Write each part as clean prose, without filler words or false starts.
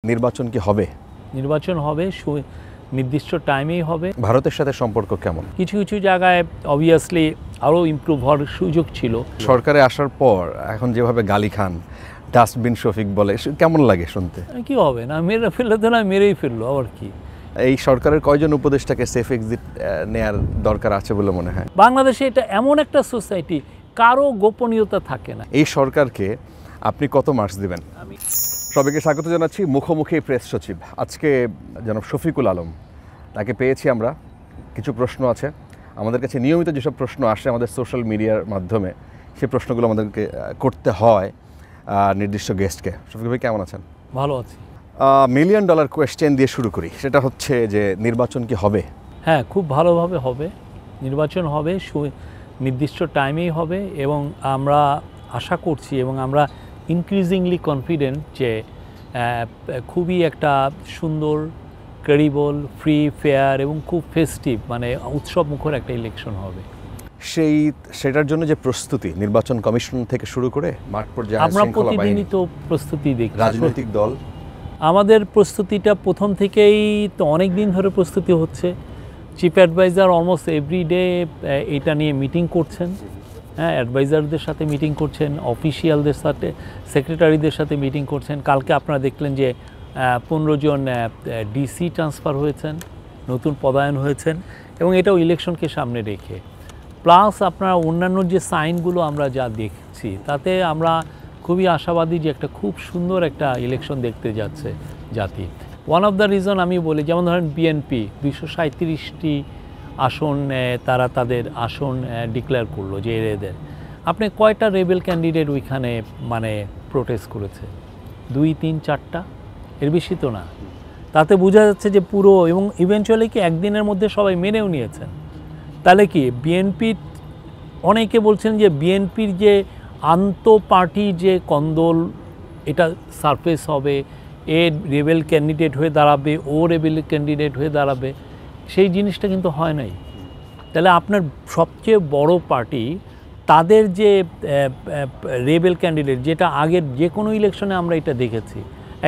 নির্বাচন কি হবে? নির্বাচন হবে, নির্দিষ্ট টাইমেই হবে। ভারতের সাথে সম্পর্ক কেমন? কিছু কিছু জায়গায় অবভিয়াসলি আরও ইমপ্রুভ হওয়ার সুযোগ ছিল। সরকারে আসার পর এখন যেভাবে গালি খান, ডাস্টবিন শফিক বলে, কেমন লাগে শুনতে? কি হবে না, মেরে ফেললে তো না, মেরেই ফেললো, আবার কি। এই সরকারের কয়জন উপদেষ্টাকে সেফ এক্সিট নেয়ার দরকার আছে বলে মনে হয়? বাংলাদেশে এটা এমন একটা সোসাইটি, কারো গোপনীয়তা থাকে না। এই সরকারকে আপনি কত মার্কস দিবেন? সবাইকে স্বাগত জানাচ্ছি মুখোমুখি প্রেস সচিব। আজকে জনাব শফিকুল আলম, তাকে পেয়েছি আমরা। কিছু প্রশ্ন আছে আমাদের কাছে, নিয়মিত যেসব প্রশ্ন আসে আমাদের সোশ্যাল মিডিয়ার মাধ্যমে, সেই প্রশ্নগুলো আমাদেরকে করতে হয় নির্দিষ্ট গেস্টকে। শফিকুল ভাই কেমন আছেন? ভালো আছি। $1,000,000 কোয়েশ্চেন দিয়ে শুরু করি। সেটা হচ্ছে যে নির্বাচন কি হবে? হ্যাঁ, খুব ভালোভাবে হবে। নির্বাচন হবে, নির্দিষ্ট টাইমেই হবে, এবং আমরা আশা করছি এবং আমরা ইনক্রিজিংলি কনফিডেন্ট যে খুবই একটা সুন্দর, ক্রেডিবল, ফ্রি, ফেয়ার এবং খুব ফেস্টিভ, মানে উৎসব মুখর একটা ইলেকশন হবে। সেটার জন্য যে প্রস্তুতি, নির্বাচন কমিশন থেকে শুরু করে মাঠ পর্যায়ে আমরা প্রতিদিনই তো প্রস্তুতি দেখি। রাজনৈতিক দল, আমাদের প্রস্তুতিটা প্রথম থেকেই তো অনেক দিন ধরে প্রস্তুতি হচ্ছে। চিফ অ্যাডভাইজার অলমোস্ট এভরিডে এটা নিয়ে মিটিং করছেন। হ্যাঁ, অ্যাডভাইজারদের সাথে মিটিং করছেন, অফিসিয়ালদের সাথে, সেক্রেটারিদের সাথে মিটিং করছেন। কালকে আপনারা দেখলেন যে 15 জন ডিসি ট্রান্সফার হয়েছেন, নতুন পদায়ন হয়েছেন, এবং এটাও ইলেকশনকে সামনে রেখে। প্লাস আপনারা অন্যান্য যে সাইনগুলো আমরা যা দেখছি, তাতে আমরা খুবই আশাবাদী যে একটা খুব সুন্দর একটা ইলেকশন দেখতে যাচ্ছে জাতি। ওয়ান অফ দ্য রিজন আমি বলি, যেমন ধরেন বিএনপি 237টি আসন তারা তাদের আসন ডিক্লেয়ার করলো যে এদের। আপনি কয়টা রেবেল ক্যান্ডিডেট ওইখানে মানে প্রোটেস্ট করেছে? 2, 3, 4টা, এর বেশি তো না। তাতে বোঝা যাচ্ছে যে পুরো, এবং ইভেনচুয়ালি কি একদিনের মধ্যে সবাই মেনেও নিয়েছেন। তাহলে কি বিএনপির, অনেকে বলছেন যে বিএনপির যে আন্তঃপার্টি যে কন্দল, এটা সারফেস হবে, এ রেবেল ক্যান্ডিডেট হয়ে দাঁড়াবে, ও রেবেল ক্যান্ডিডেট হয়ে দাঁড়াবে, সেই জিনিসটা কিন্তু হয় নাই। তাহলে আপনার সবচেয়ে বড় পার্টি, তাদের যে রেবেল ক্যান্ডিডেট, যেটা আগের যে কোনো ইলেকশনে আমরা এটা দেখেছি,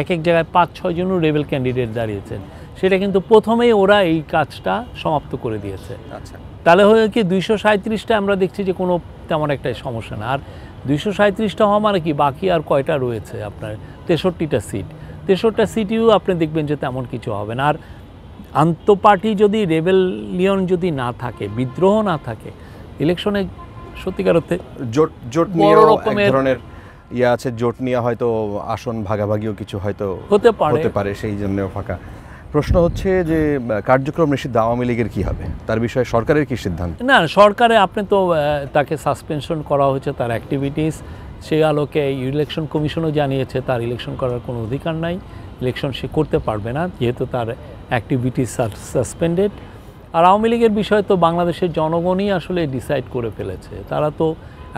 এক এক জায়গায় 5-6 জনও রেবেল ক্যান্ডিডেট দাঁড়িয়েছেন, সেটা কিন্তু প্রথমেই ওরা এই কাজটা সমাপ্ত করে দিয়েছে। আচ্ছা, তাহলে হয়ে কি 237টা আমরা দেখছি যে কোনো তেমন একটা সমস্যা না। আর 237টা হওয়া মানে কি, বাকি আর কয়টা রয়েছে আপনার? 63টা সিট। 63টা সিটিও আপনি দেখবেন যে তেমন কিছু হবে না। আর আন্তঃপার্টি যদি রেবেলিয়ন যদি না থাকে, বিদ্রোহ না থাকে, ইলেকশনে সত্যিকার অর্থে জোট নিয়ে ধরনের আছে, জোট নিয়ে হয়তো আসন ভাগাভাগিও কিছু হয়তো হতে পারে, সেই জন্য ফাঁকা। প্রশ্ন হচ্ছে যে কার্যক্রম নিষিদ্ধ আওয়ামী লীগের কী হবে, তার বিষয়ে সরকারের কী সিদ্ধান্ত? না, সরকারে আপনি তো তাকে সাসপেনশন করা হয়েছে তার অ্যাক্টিভিটিস। সেই আলোকে ইলেকশন কমিশনও জানিয়েছে তার ইলেকশন করার কোনো অধিকার নাই, ইলেকশন সে করতে পারবে না, যেহেতু তার অ্যাক্টিভিটিস আর সাসপেন্ডেড। আর আওয়ামী লীগের বিষয়ে তো বাংলাদেশের জনগণই আসলে ডিসাইড করে ফেলেছে। তারা তো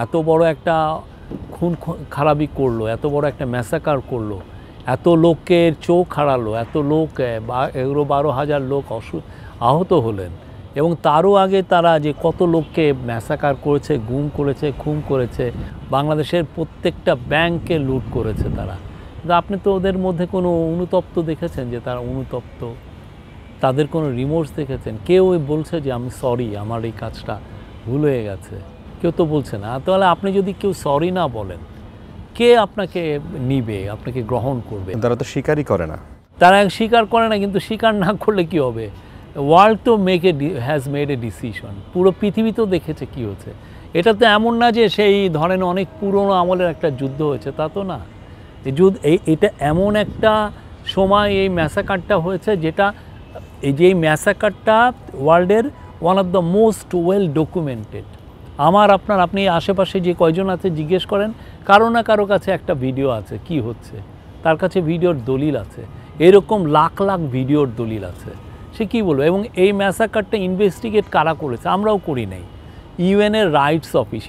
এত বড় একটা খুন খারাপি করলো, এত বড় একটা ম্যাসাকার করলো, এত লোকের চোখ হারালো, এত লোক 12,000 লোক আহত হলেন, এবং তারও আগে তারা যে কত লোককে ম্যাসাকার করেছে, গুম করেছে, খুন করেছে, বাংলাদেশের প্রত্যেকটা ব্যাংকে লুট করেছে তারা। কিন্তু আপনি তো ওদের মধ্যে কোনো অনুতপ্ত দেখেছেন যে তারা অনুতপ্ত? তাদের কোনো রিমোর্স দেখেছেন? কেউ বলছে যে আমি সরি, আমার এই কাজটা ভুল হয়ে গেছে? কেউ তো বলছে না। তাহলে আপনি যদি কেউ সরি না বলেন, কে আপনাকে নিবে, আপনাকে গ্রহণ করবে? তারা তো স্বীকারই করে না। তারা স্বীকার করে না, কিন্তু স্বীকার না করলে কি হবে? ওয়ার্ল্ড তো হ্যাজ মেড এ ডিসিশন। পুরো পৃথিবী তো দেখেছে কি হচ্ছে। এটা তো এমন না যে সেই ধরেন অনেক পুরনো আমলের একটা যুদ্ধ হয়েছে, তা তো না। এটা এমন একটা সময় এই ম্যাসাকারটা হয়েছে, যেটা এই যে ম্যাসাকারটা ওয়ার্ল্ডের one of the most well documented. আপনি আশেপাশে যে কয়জন আছে জিজ্ঞেস করেন, কারো না কারো কাছে একটা ভিডিও আছে কি হচ্ছে, তার কাছে ভিডিওর দলিল আছে। এরকম লাখ লাখ ভিডিওর দলিল আছে। সে কী বলবো? এবং এই ম্যাসাকারটা ইনভেস্টিগেট কারা করেছে? আমরাও করি নাই। ইউএনের রাইটস অফিস,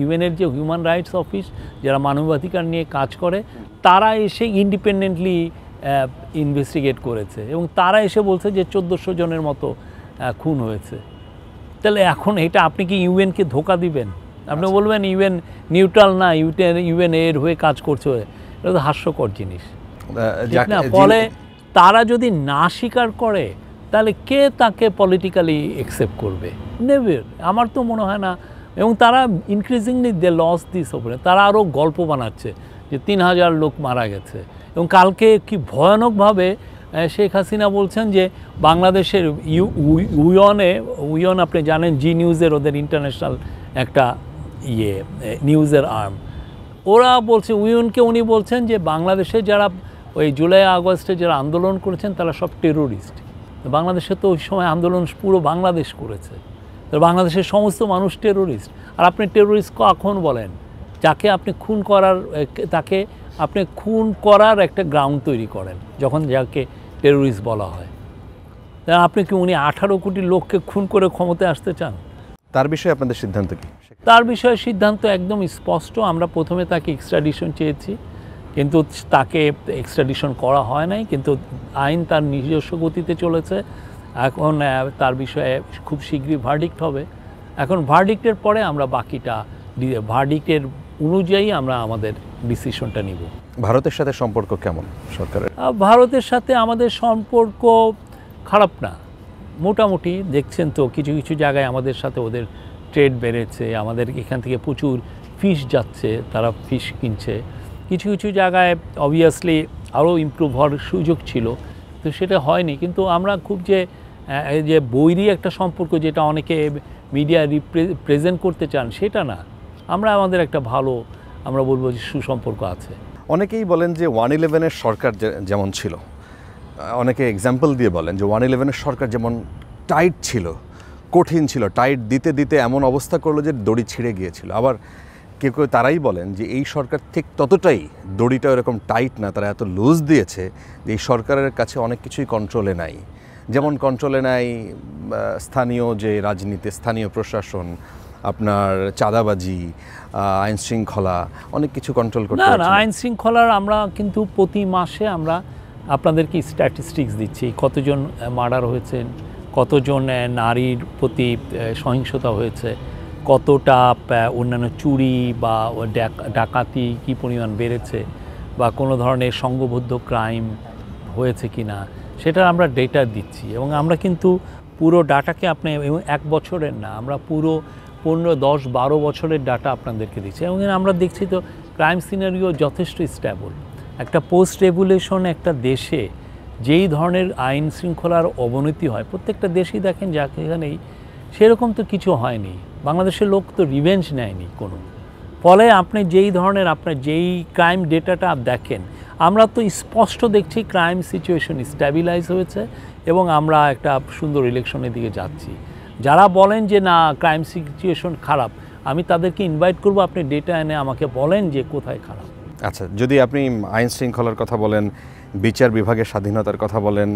ইউএনের যে হিউম্যান রাইটস অফিস, যারা মানবাধিকার নিয়ে কাজ করে, তারা এসে ইন্ডিপেন্ডেন্টলি ইনভেস্টিগেট করেছে, এবং তারা এসে বলছে যে 1400 জনের মতো খুন হয়েছে। তাহলে এখন এটা আপনি কি ইউএনকে ধোকা দিবেন? আপনি বলবেন ইউএন নিউট্রাল না, ইউএন এর হয়ে কাজ করছে, এটা তো হাস্যকর জিনিস। ঠিক না? ফলে তারা যদি না স্বীকার করে তাহলে কে তাকে পলিটিক্যালি অ্যাকসেপ্ট করবে? নেভার। আমার তো মনে হয় না। এবং তারা ইনক্রিজিংলি দে লস দিস ওপরে, তারা আরও গল্প বানাচ্ছে যে 3000 লোক মারা গেছে। এবং কালকে কি ভয়ানকভাবে শেখ হাসিনা বলছেন যে বাংলাদেশের উইয়ন আপনি জানেন, জি নিউজের ওদের ইন্টারন্যাশনাল একটা নিউজের আর্ম, ওরা বলছে উইয়নকে, উনি বলছেন যে বাংলাদেশে যারা ওই জুলাই আগস্টে যারা আন্দোলন করেছেন তারা সব টেরোরিস্ট। বাংলাদেশে তো ওই সময় আন্দোলন পুরো বাংলাদেশ করেছে, তো বাংলাদেশের সমস্ত মানুষ টেরোরিস্ট। আর আপনি টেরোরিস্ট কখন বলেন? যাকে আপনি খুন করার, তাকে আপনি খুন করার একটা গ্রাউন্ড তৈরি করেন যখন যাকে টেরোরিস্ট বলা হয়। তা আপনি কি উনি 18 কোটি লোককে খুন করে ক্ষমতায় আসতে চান? তার বিষয়ে আপনাদের সিদ্ধান্ত কি? তার বিষয়ে সিদ্ধান্ত একদম স্পষ্ট। আমরা প্রথমে তাকে এক্সট্রাডিশন চেয়েছি, কিন্তু তাকে এক্সট্রাডিশন করা হয় নাই। কিন্তু আইন তার নিজস্ব গতিতে চলেছে। এখন তার বিষয়ে খুব শীঘ্রই ভার্ডিক্ট হবে। এখন ভার্ডিক্টের পরে আমরা বাকিটা, ভার্ডিক্টের অনুযায়ী আমরা আমাদের ডিসিশনটা নিব। ভারতের সাথে সম্পর্ক কেমন সরকারের? ভারতের সাথে আমাদের সম্পর্ক খারাপ না, মোটামুটি। দেখছেন তো কিছু কিছু জায়গায় আমাদের সাথে ওদের ট্রেড বেড়েছে, আমাদের এখান থেকে প্রচুর ফিশ যাচ্ছে, তারা ফিশ কিনছে। কিছু কিছু জায়গায় অবভিয়াসলি আরও ইমপ্রুভ হওয়ার সুযোগ ছিল, তো সেটা হয়নি। কিন্তু আমরা খুব যে বৈরী একটা সম্পর্ক যেটা অনেকে মিডিয়া প্রেজেন্ট করতে চান, সেটা না। আমরা আমাদের একটা ভালো, আমরা বলবো যে সুসম্পর্ক আছে। অনেকেই বলেন যে 111-এর সরকার যেমন ছিল, অনেকে এক্সাম্পল দিয়ে বলেন যে 111-এর সরকার যেমন টাইট ছিল, কঠিন ছিল, টাইট দিতে দিতে এমন অবস্থা করলো যে দড়ি ছিঁড়ে গিয়েছিল। আবার কেউ কেউ তারাই বলেন যে এই সরকার ঠিক ততটাই, দড়িটা এরকম টাইট না, তারা এত লুজ দিয়েছে যে এই সরকারের কাছে অনেক কিছুই কন্ট্রোলে নাই। যেমন কন্ট্রোলে নাই স্থানীয় যে রাজনীতি, স্থানীয় প্রশাসন, আপনার চাঁদাবাজি, আইন শৃঙ্খলা, অনেক কিছু কন্ট্রোল করতে না। আইন শৃঙ্খলার আমরা কিন্তু প্রতি মাসে আমরা আপনাদেরকে স্ট্যাটিস্টিক্স দিচ্ছি, কতজন মার্ডার হয়েছেন, কতজন নারীর প্রতি সহিংসতা হয়েছে, কতটা অন্যান্য চুরি বা ডাকাতি কী পরিমাণ বেড়েছে, বা কোনো ধরনের সংঘবদ্ধ ক্রাইম হয়েছে কি না, সেটা আমরা ডেটা দিচ্ছি। এবং আমরা কিন্তু পুরো ডাটাকে আপনি, এক বছরের না, আমরা পুরো 15, 10, 12 বছরের ডাটা আপনাদেরকে দিচ্ছি। এবং আমরা দেখছি তো ক্রাইম সিনারিও যথেষ্ট স্ট্যাবল। একটা পোস্ট রেগুলেশন একটা দেশে যেই ধরনের আইন শৃঙ্খলার অবনতি হয়, প্রত্যেকটা দেশেই দেখেন যাকে এখানেই সেরকম তো কিছু হয়নি। বাংলাদেশের লোক তো রিভেঞ্জ নেয়নি কোনো। ফলে আপনি যেই ধরনের, আপনার যেই ক্রাইম ডেটাটা দেখেন, আমরা তো স্পষ্ট দেখছি ক্রাইম সিচুয়েশন স্ট্যাবিলাইজ হয়েছে এবং আমরা একটা সুন্দর ইলেকশনের দিকে যাচ্ছি। যারা বলেন যে না ক্রাইম সিচুয়েশন খারাপ, আমি তাদেরকে ইনভাইট করব, আপনি ডেটা এনে আমাকে বলেন যে কোথায় খারাপ। আচ্ছা, যদি আপনি আইন শৃঙ্খলার কথা বলেন, বিচার বিভাগের স্বাধীনতার কথা বলেন,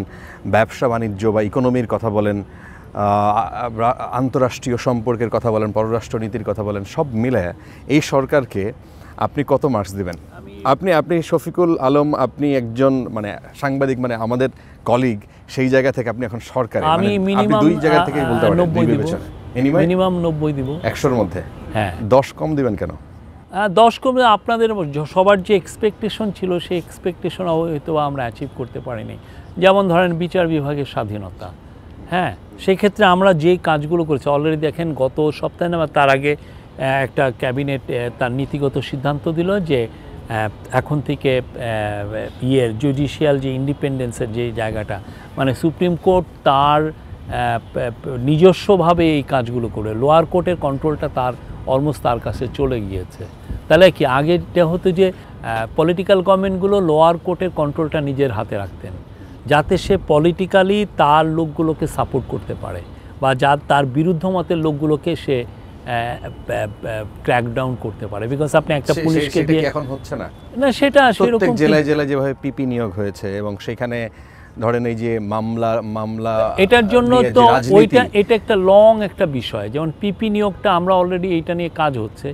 ব্যবসা বাণিজ্য বা ইকোনমির কথা বলেন, আন্তঃরাষ্ট্রীয় সম্পর্কের কথা বলেন, পররাষ্ট্রনীতির কথা বলেন, সব মিলে এই সরকারকে আপনি কত মার্কস দিবেন? আপনি শফিকুল আলম, আপনি একজন মানে সাংবাদিক, মানে আমাদের কলিগ, সেই জায়গা থেকে আপনি এখন সরকার, আমি মিনিমাম 2 জায়গা থেকে বলতে পারেন, 90 দিব, মিনিমাম 90 দিব। 100-র মধ্যে? হ্যাঁ। 10 কম দিবেন কেন? 10 কমে আপনাদের সবার যে এক্সপেকটেশন ছিল সেই এক্সপেকটেশন হয়তো আমরা অ্যাচিভ করতে পারিনি। যেমন ধরেন বিচার বিভাগের স্বাধীনতা, হ্যাঁ, সেই ক্ষেত্রে আমরা যে কাজগুলো করেছি অলরেডি দেখেন, গত সপ্তাহে না তার আগে একটা ক্যাবিনেট তার নীতিগত সিদ্ধান্ত দিল যে এখন থেকে জুডিশিয়াল যে ইন্ডিপেন্ডেন্সের যে জায়গাটা, মানে সুপ্রিম কোর্ট তার নিজস্বভাবে এই কাজগুলো করে, লোয়ার কোর্টের কন্ট্রোলটা তার অলমোস্ট তার কাছে চলে গিয়েছে। তাহলে কি আগেটা হতো যে পলিটিক্যাল গভর্নমেন্টগুলো লোয়ার কোর্টের কন্ট্রোলটা নিজের হাতে রাখতেন, যাতে সে পলিটিক্যালি তার লোকগুলোকে সাপোর্ট করতে পারে, বা তার বিরুদ্ধ মতের লোকগুলোকে সে ক্র্যাকডাউন করতে পারে। বিকজ আপনি একটা পুলিশকে দিয়ে এখন হচ্ছে না, সেটা সেরকম জেলায় জেলায় যেভাবে পিপি নিয়োগ হয়েছে এবং সেখানে ধরেন এই যে মামলা, এটার জন্য তো এটা একটা লং একটা বিষয়। যেমন পিপি নিয়োগটা আমরা অলরেডি এইটা নিয়ে কাজ হচ্ছে,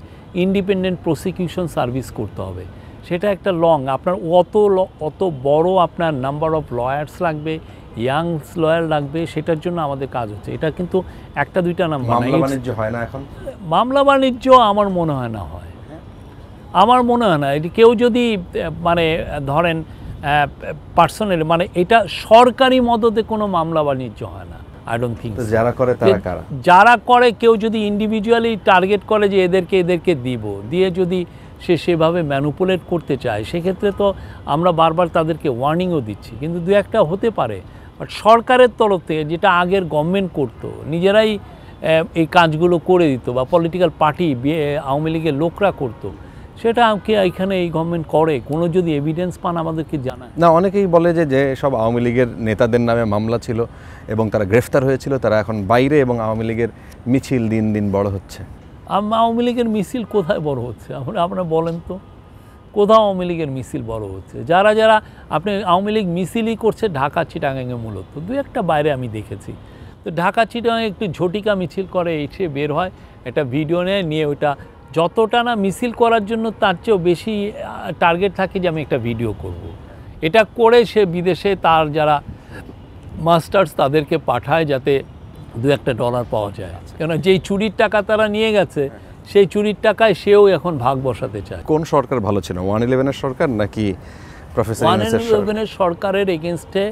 ইন্ডিপেন্ডেন্ট প্রসিকিউশন সার্ভিস করতে হবে, সেটা একটা লং, আপনার অত বড় আপনার নাম্বার অফ লয়ার্স লাগবে, ইয়াংস লয়ার লাগবে, সেটার জন্য আমাদের কাজ হচ্ছে। এটা কিন্তু একটা দুইটা নাম্বার। মামলা বাণিজ্য হয় না এখন? মামলা বাণিজ্য আমার মনে হয় না হয়, আমার মনে হয় না। এটি কেউ যদি মানে ধরেন পার্সোনালি, মানে এটা সরকারি মদতে কোনো মামলা বাণিজ্য হয় না। আই ডোন্ট থিঙ্ক যারা করে তারা কারা? যারা করে কেউ যদি ইন্ডিভিজুয়ালি টার্গেট করে যে এদেরকে দিব, দিয়ে যদি সে সেভাবে ম্যানুপুলেট করতে চায়, সেক্ষেত্রে তো আমরা বারবার তাদেরকে ওয়ার্নিংও দিচ্ছি। কিন্তু দু একটা হতে পারে, বাট সরকারের তরফ থেকে যেটা আগের গভর্নমেন্ট করতো, নিজেরাই এই কাজগুলো করে দিত বা পলিটিক্যাল পার্টি আওয়ামী লীগের লোকরা করতো, সেটা আমাকে এখানে এই গভর্নমেন্ট করে কোনো যদি এভিডেন্স পান আমাদেরকে জানায় না। অনেকেই বলে যে সব আওয়ামী লীগের নেতাদের নামে মামলা ছিল এবং তারা গ্রেফতার হয়েছিল, তারা এখন বাইরে, এবং আওয়ামী লীগের মিছিল দিন দিন বড় হচ্ছে। আওয়ামী লীগের মিছিল কোথায় বড় হচ্ছে? আপনারা বলেন তো, কোথাও আওয়ামী লীগের মিছিল বড় হচ্ছে? যারা যারা আপনি আওয়ামী লীগ মিছিলই করছে ঢাকা চিটাগাঙে, মূলত দু একটা বাইরে আমি দেখেছি। তো ঢাকা চিটাগাঙে একটু ঝটিকা মিছিল করে, এসে বের হয়, একটা ভিডিও নিয়ে ওটা যতটা না মিছিল করার জন্য তার চেয়েও বেশি টার্গেট থাকে যে আমি একটা ভিডিও করব। এটা করে সে বিদেশে তার যারা মাস্টার্স তাদেরকে পাঠায় যাতে দু একটা ডলার পাওয়া যায়। কেন যেই চুরির টাকা তারা নিয়ে গেছে, সেই চুরির টাকায় সেও এখন ভাগ বসাতে চায়। কোন সরকার ভালো ছিল, 111-এর সরকার নাকি প্রফেসর ইউনূসের সরকার? 111-এর সরকারের এগেনস্টে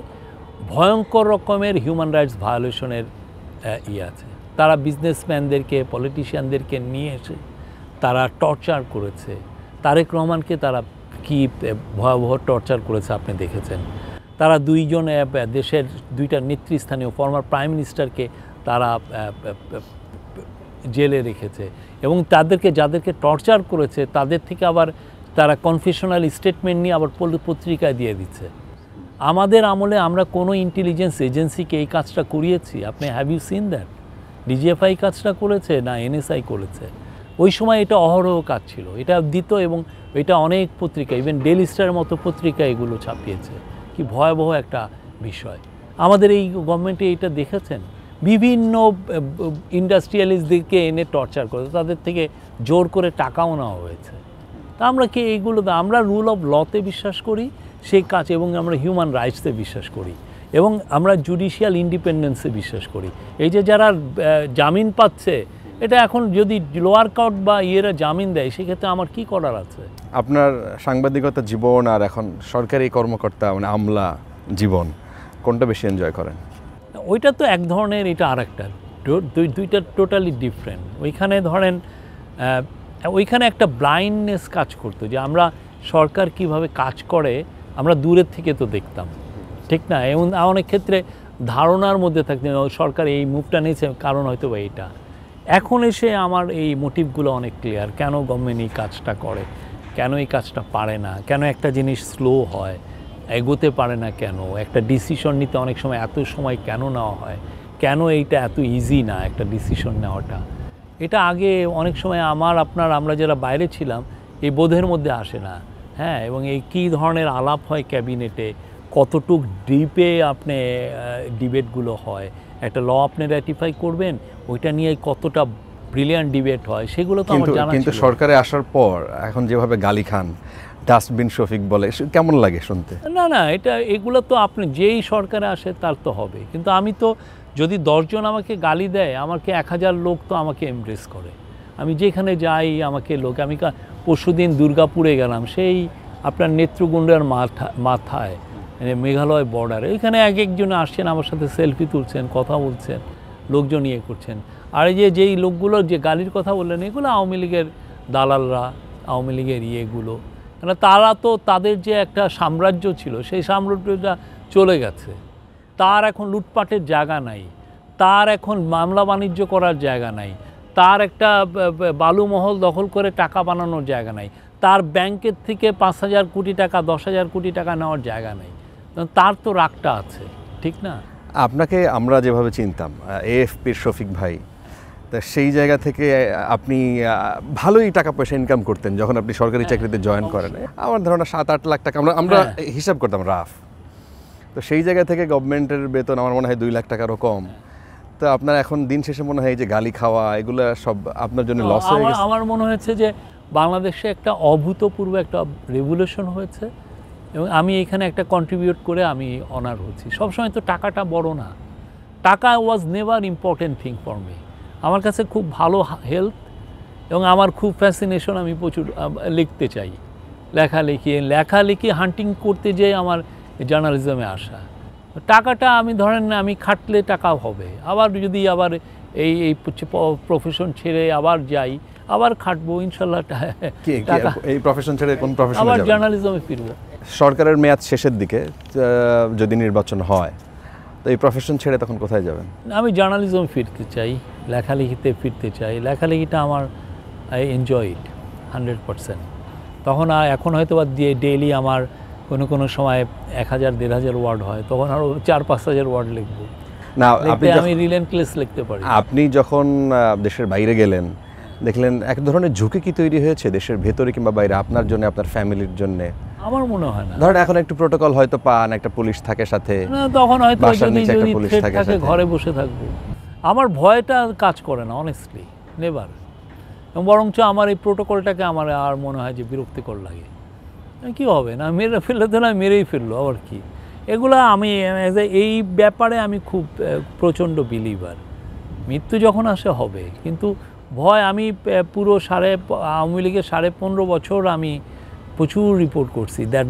ভয়ঙ্কর রকমের হিউম্যান রাইটস ভায়োলেশনের আছে। তারা বিজনেসম্যানদেরকে, পলিটিশিয়ানদেরকে নিয়ে এসে তারা টর্চার করেছে। তারেক রহমানকে তারা কি ভয়াবহ টর্চার করেছে আপনি দেখেছেন। তারা দুইজন দেশের দুইটা নেতৃস্থানীয় ফর্মার প্রাইম মিনিস্টারকে তারা জেলে রেখেছে, এবং যাদেরকে টর্চার করেছে তাদের থেকে আবার তারা কনফেশনাল স্টেটমেন্ট নিয়ে আবার পত্রিকায় দিয়ে দিচ্ছে। আমাদের আমলে আমরা কোনো ইন্টেলিজেন্স এজেন্সিকে এই কাজটা করিয়েছি? আপনি have you seen that? DGFI কাজটা করেছে না এনএসআই করেছে? ওই সময় এটা অহরহ কাজ ছিল, এটা দিত, এবং এটা অনেক পত্রিকা, ইভেন ডেইলি স্টারের মতো পত্রিকা এগুলো ছাপিয়েছে। কি ভয়াবহ একটা বিষয়। আমাদের এই গভর্নমেন্টে এটা দেখেছেন, বিভিন্ন ইন্ডাস্ট্রিয়ালিস্টদেরকে এনে টর্চার করে, তাদের থেকে জোর করে টাকাও নেওয়া হয়েছে। তা আমরা কি এইগুলো, আমরা রুল অফ লতে বিশ্বাস করি, সেই কাজ, এবং আমরা হিউম্যান রাইটসে বিশ্বাস করি, এবং আমরা জুডিশিয়াল ইন্ডিপেন্ডেন্সে বিশ্বাস করি। এই যে যারা জামিন পাচ্ছে, এটা এখন যদি লোয়ার কোর্ট বা ইয়েরা জামিন দেয়, সেক্ষেত্রে আমার কি করার আছে? আপনার সাংবাদিকতা জীবন আর এখন সরকারি কর্মকর্তা মানে আমলা জীবন, কোনটা বেশি এনজয় করেন? ওইটা তো এক ধরনের, এটা আর একটা, দুইটা টোটালি ডিফারেন্ট। ওইখানে ধরেন ওইখানে একটা ব্লাইন্ডনেস কাজ করতো, যে আমরা সরকার কিভাবে কাজ করে আমরা দূরের থেকে তো দেখতাম, ঠিক না? এবং অনেক ক্ষেত্রে ধারণার মধ্যে থাকতেন সরকার এই মুভটা নিয়েছে কারণ হয়তো বা এটা। এখন এসে আমার এই মোটিভগুলো অনেক ক্লিয়ার, কেন গভর্নমেন্ট এই কাজটা করে, কেন এই কাজটা পারে না, কেন একটা জিনিস স্লো হয়, এগোতে পারে না, কেন একটা ডিসিশন নিতে অনেক সময় এত সময় কেন নেওয়া হয়, কেন এইটা এত ইজি না একটা ডিসিশন নেওয়াটা। এটা আগে অনেক সময় আমরা যারা বাইরে ছিলাম এই বোধের মধ্যে আসে না। হ্যাঁ, এবং এই কী ধরনের আলাপ হয় ক্যাবিনেটে, কতটুক ডিপে আপনি ডিবেটগুলো হয়, একটা ল আপনি র্যাটিফাই করবেন, ওইটা নিয়ে কতটা ব্রিলিয়ান্ট ডিবেট হয়, সেগুলো তো আমার জানা ছিল। কিন্তু সরকারে আসার পর এখন যেভাবে গালি খান, ডাস্টবিন শফিক বলে, কেমন লাগে শুনতে? না, এগুলো তো আপনি যেই সরকারে আসে তার তো হবে। কিন্তু আমি তো, যদি 10 জন আমাকে গালি দেয়, আমাকে 1000 লোক তো আমাকে এমব্রেস করে। আমি যেখানে যাই আমাকে লোক, আমি পরশুদিন দুর্গাপুরে গেলাম, সেই আপনার নেত্রকোনার মাথায় মেঘালয় বর্ডারে, এখানে একজন আসছেন আমার সাথে সেলফি তুলছেন, কথা বলছেন, লোকজন ইয়ে করছেন। আর যেই লোকগুলো যে গালির কথা বললেন, এগুলো আওয়ামী লীগের দালালরা, আওয়ামী লীগের ইয়েগুলো, কেন তারা তো তাদের যে একটা সাম্রাজ্য ছিল, সেই সাম্রাজ্যটা চলে গেছে। তার এখন লুটপাটের জায়গা নাই, তার এখন মামলা বাণিজ্য করার জায়গা নাই, তার একটা বালুমহল দখল করে টাকা বানানোর জায়গা নাই, তার ব্যাংকের থেকে 5000 কোটি টাকা 10,000 কোটি টাকা নেওয়ার জায়গা নাই। তার তো রাগটা আছে, ঠিক না? আপনাকে আমরা যেভাবে চিনতাম, এএফপির শফিক ভাই, তা সেই জায়গা থেকে আপনি ভালোই টাকা পয়সা ইনকাম করতেন যখন আপনি সরকারি চাকরিতে জয়েন করেন। আমার ধারণা 7-8 লাখ টাকা আমরা হিসাব করতাম রাফ। তো সেই জায়গা থেকে গভর্নমেন্টের বেতন আমার মনে হয় 2 লাখ টাকারও কম। তো আপনার এখন দিন শেষে মনে হয় যে গালি খাওয়া, এগুলো সব আপনার জন্য লস হয়ে গেছে? আমার মনে হয়েছে যে বাংলাদেশে একটা অভূতপূর্ব একটা রেভলিউশন হয়েছে, এবং আমি এখানে একটা কন্ট্রিবিউট করে আমি অনার হচ্ছি। সবসময় তো টাকাটা বড় না, টাকা was never important thing for me. আমার কাছে খুব ভালো হেলথ, এবং আমার খুব ফ্যাসিনেশন, আমি প্রচুর লিখতে চাই, লেখালেখি হান্টিং করতে যেয়ে আমার জার্নালিজমে আসা। টাকাটা আমি ধরেন আমি খাটলে টাকা হবে, আবার যদি আবার এই প্রফেশন ছেড়ে আবার যাই, আবার খাটবো ইনশাল্লাহ, টাকা এই প্রফেশন ছেড়ে কোন প্রফেশনে আবার যাবেন? জার্নালিজমে ফিরবো। সরকারের মেয়াদ শেষের দিকে যদি নির্বাচন হয়, তো এই প্রফেশন ছেড়ে তখন কোথায় যাবেন? আমি জার্নালিজমে ফিরতে চাই, লেখালেখিতে ফিরতে চাই। লেখালেখিটা আমার আই এনজয় ইট 100%। তখন এখন হয়তো বা ডেইলি আমার কোনো সময় 1000-1500 ওয়ার্ড হয়, তখন আরও 4-5000 ওয়ার্ড লিখবো। না, আমি রিলেন্টলেস লিখতে পারি। আপনি যখন দেশের বাইরে গেলেন, দেখলেন এক ধরনের ঝুঁকি কি তৈরি হয়েছে দেশের ভেতরে কিংবা বাইরে আপনার জন্য, আপনার ফ্যামিলির জন্য? আমার মনে হয় না। ধরেন এখন একটু প্রোটোকল হয়তো পান, একটা পুলিশ থাকে সাথে, তখন হয়তো বাসার নিচে একটা যদি পুলিশ থ্রেট থাকে থাকে সাথে। ঘরে বসে থাকবো। আমার ভয়টা কাজ করে না, অনেস্টলি নেভার। বরঞ্চ আমার এই প্রোটোকলটাকে আমার আর মনে হয় যে বিরক্তিকর লাগে। কি হবে না, মেরে ফেললে তো না, মেরেই ফেললো, আবার কি। এগুলা আমি এই ব্যাপারে আমি খুব প্রচণ্ড বিলিভার। মৃত্যু যখন আসে হবে, কিন্তু ভয়, আমি পুরো আওয়ামী লীগের 15.5 বছর আমি প্রচুর রিপোর্ট করছি, that